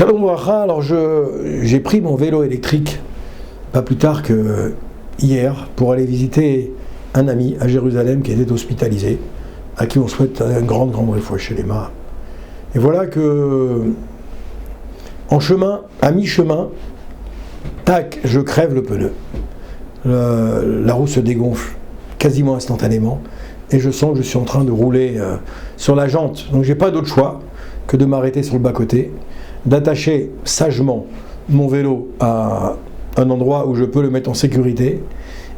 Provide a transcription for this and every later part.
Shalom Bracha, alors j'ai pris mon vélo électrique pas plus tard que hier pour aller visiter un ami à Jérusalem qui était hospitalisé, à qui on souhaite un grand réfouach chez les mains. Et voilà que, en chemin, à mi-chemin, tac, je crève le pneu. La roue se dégonfle quasiment instantanément et je sens que je suis en train de rouler sur la jante. Donc j'ai pas d'autre choix que de m'arrêter sur le bas-côté, d'attacher sagement mon vélo à un endroit où je peux le mettre en sécurité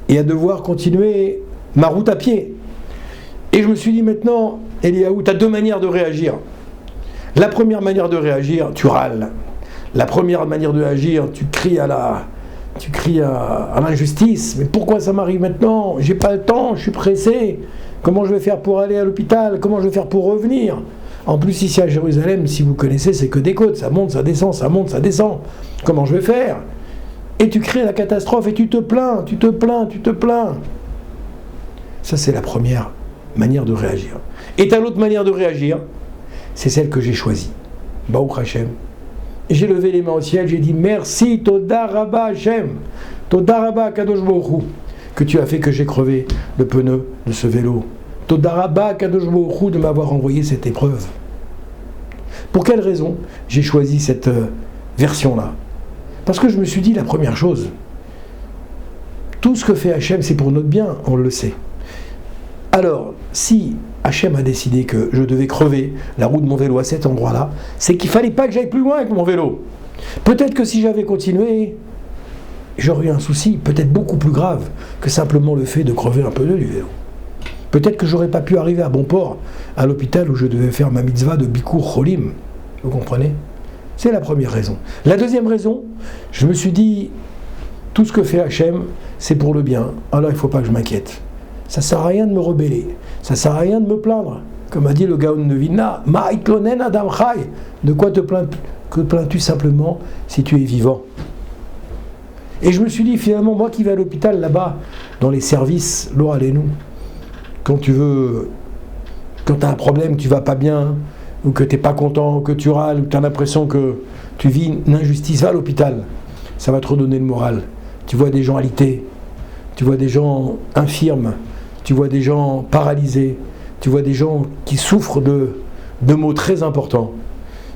et à devoir continuer ma route à pied. Et je me suis dit maintenant, Eliaou, tu as deux manières de réagir. La première manière de réagir, tu râles. La première manière de réagir, tu cries à l'injustice. Mais pourquoi ça m'arrive maintenant? J'ai pas le temps, je suis pressé. Comment je vais faire pour aller à l'hôpital? Comment je vais faire pour revenir? En plus, ici à Jérusalem, si vous connaissez, c'est que des côtes. Ça monte, ça descend, ça monte, ça descend. Comment je vais faire? Et tu crées la catastrophe et tu te plains. Ça, c'est la première manière de réagir. Et t'as l'autre manière de réagir, c'est celle que j'ai choisie. Baruch Hashem. Et j'ai levé les mains au ciel, j'ai dit merci, Toda Rabba Hashem, Toda Rabba Kadosh Baruch Hu, que tu as fait que j'ai crevé le pneu de ce vélo. Toda Rabba Kadosh Baruch Hu de m'avoir envoyé cette épreuve. Pour quelle raison j'ai choisi cette version-là? Parce que je me suis dit la première chose, tout ce que fait Hachem, c'est pour notre bien, on le sait. Alors, si Hachem a décidé que je devais crever la roue de mon vélo à cet endroit-là, c'est qu'il ne fallait pas que j'aille plus loin avec mon vélo. Peut-être que si j'avais continué, j'aurais eu un souci, peut-être beaucoup plus grave que simplement le fait de crever un pneu du vélo. Peut-être que j'aurais pas pu arriver à bon port, à l'hôpital où je devais faire ma mitzvah de Bikur Cholim. Vous comprenez? C'est la première raison. La deuxième raison, je me suis dit, tout ce que fait Hachem, c'est pour le bien. Alors il ne faut pas que je m'inquiète. Ça ne sert à rien de me rebeller. Ça ne sert à rien de me plaindre. Comme a dit le Gaon de Vilna, Ma'itlonen Adam Chai. De quoi te plains-tu simplement si tu es vivant? Et je me suis dit, finalement, moi qui vais à l'hôpital là-bas, dans les services, l'or allez-nous, quand tu as un problème, tu vas pas bien, ou que tu n'es pas content, que tu râles, ou que tu as l'impression que tu vis une injustice, va à l'hôpital. Ça va te redonner le moral. Tu vois des gens alités, tu vois des gens infirmes, tu vois des gens paralysés, tu vois des gens qui souffrent de maux très importants.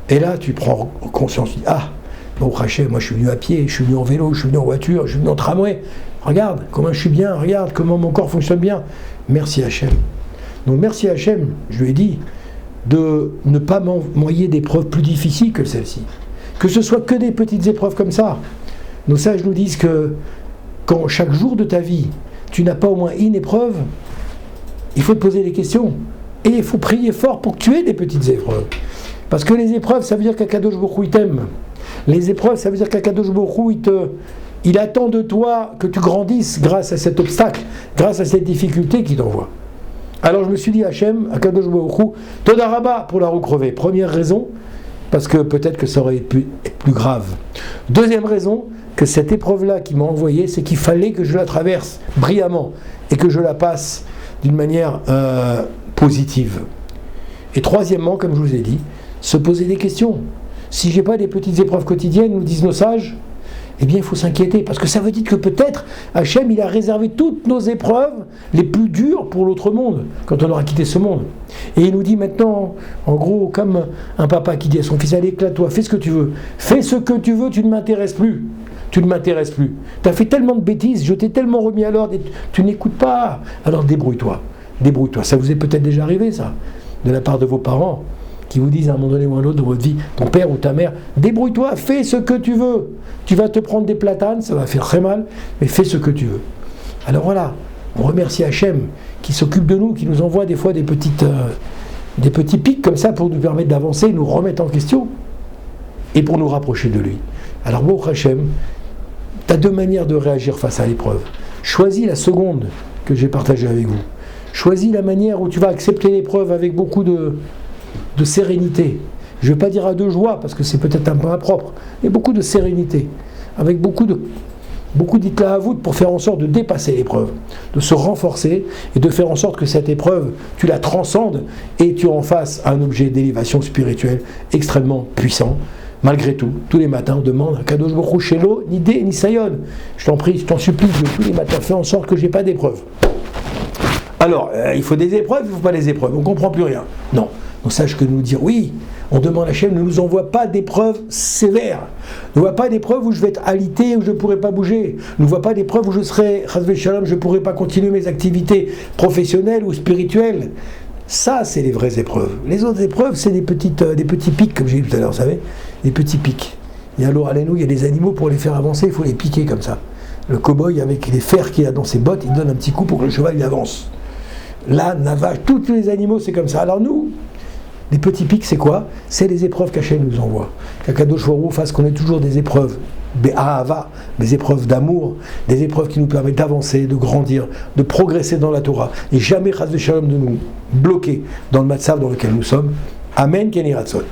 Et là, tu prends conscience, tu dis, ah, bon, Rachel, moi je suis venu à pied, je suis venu en vélo, je suis venu en voiture, je suis venu en tramway. Regarde comment je suis bien, regarde comment mon corps fonctionne bien. Merci Hachem. Donc merci Hachem, je lui ai dit, de ne pas m'envoyer d'épreuves plus difficiles que celle-ci. Que ce soit que des petites épreuves comme ça. Nos sages nous disent que quand chaque jour de ta vie, tu n'as pas au moins une épreuve, il faut te poser des questions. Et il faut prier fort pour que tu aies des petites épreuves. Parce que les épreuves, ça veut dire qu'Akadosh Baruch Hu, il t'aime. Les épreuves, ça veut dire qu'Akadosh Baruch Hu, il attend de toi que tu grandisses grâce à cet obstacle, grâce à cette difficulté qu'il t'envoie. Alors je me suis dit, Hachem, Akadosh Baruch Hu, Toda Rabba pour la roue crevée. Première raison, parce que peut-être que ça aurait pu être plus grave. Deuxième raison, que cette épreuve-là qui m'a envoyé, c'est qu'il fallait que je la traverse brillamment et que je la passe d'une manière positive. Et troisièmement, comme je vous ai dit, se poser des questions. Si j'ai pas des petites épreuves quotidiennes, nous disent nos sages, eh bien il faut s'inquiéter, parce que ça veut dire que peut-être Hachem il a réservé toutes nos épreuves les plus dures pour l'autre monde, quand on aura quitté ce monde. Et il nous dit maintenant, en gros, comme un papa qui dit à son fils, allez éclate-toi, fais ce que tu veux, fais ce que tu veux, tu ne m'intéresses plus. Tu ne m'intéresses plus. Tu as fait tellement de bêtises, je t'ai tellement remis à l'ordre, et tu n'écoutes pas. Alors débrouille-toi. Débrouille-toi. Ça vous est peut-être déjà arrivé, ça, de la part de vos parents, qui vous disent à un moment donné ou à un autre dans votre vie, ton père ou ta mère, débrouille-toi, fais ce que tu veux. Tu vas te prendre des platanes, ça va faire très mal, mais fais ce que tu veux. Alors voilà, on remercie Hachem qui s'occupe de nous, qui nous envoie des fois des petits pics comme ça pour nous permettre d'avancer, nous remettre en question et pour nous rapprocher de lui. Alors bon Hachem, tu as deux manières de réagir face à l'épreuve. Choisis la seconde que j'ai partagée avec vous. Choisis la manière où tu vas accepter l'épreuve avec beaucoup de sérénité. Je ne vais pas dire de joie, parce que c'est peut-être un peu impropre, mais beaucoup de sérénité, avec beaucoup d'itlaavout pour faire en sorte de dépasser l'épreuve, de se renforcer et de faire en sorte que cette épreuve, tu la transcendes et tu en fasses un objet d'élévation spirituelle extrêmement puissant. Malgré tout, tous les matins, on demande à Kadosh Baruch Hu Shelo, ni Dé, ni Sayon. Je t'en prie, je t'en supplie, Dieu, tous les matins, fais en sorte que je n'ai pas d'épreuves. Alors, il faut des épreuves, il ne faut pas des épreuves, on ne comprend plus rien. Non, donc sache que nous dire oui, on demande à Hachem, ne nous envoie pas d'épreuves sévères. Ne voit pas d'épreuves où je vais être alité, où je ne pourrai pas bouger. Ne voit pas d'épreuves où je serai, chas v'shalom, je ne pourrai pas continuer mes activités professionnelles ou spirituelles. Ça, c'est les vraies épreuves. Les autres épreuves, c'est des petits pics, comme j'ai dit tout à l'heure, vous savez, des petits pics. Il y a l'oralénou, il y a des animaux, pour les faire avancer, il faut les piquer comme ça. Le cow-boy, avec les fers qu'il a dans ses bottes, il donne un petit coup pour que le cheval il avance. Là, Navache, tous les animaux, c'est comme ça. Alors nous, les petits pics, c'est quoi? C'est les épreuves qu'Hachem nous envoie. Qu'Akadosh Baruch Hu fasse qu'on ait toujours des épreuves, des épreuves d'amour, des épreuves qui nous permettent d'avancer, de grandir, de progresser dans la Torah. Et jamais, chas v'shalom, de nous bloquer dans le matzav dans lequel nous sommes. Amen, Kenny Ratson.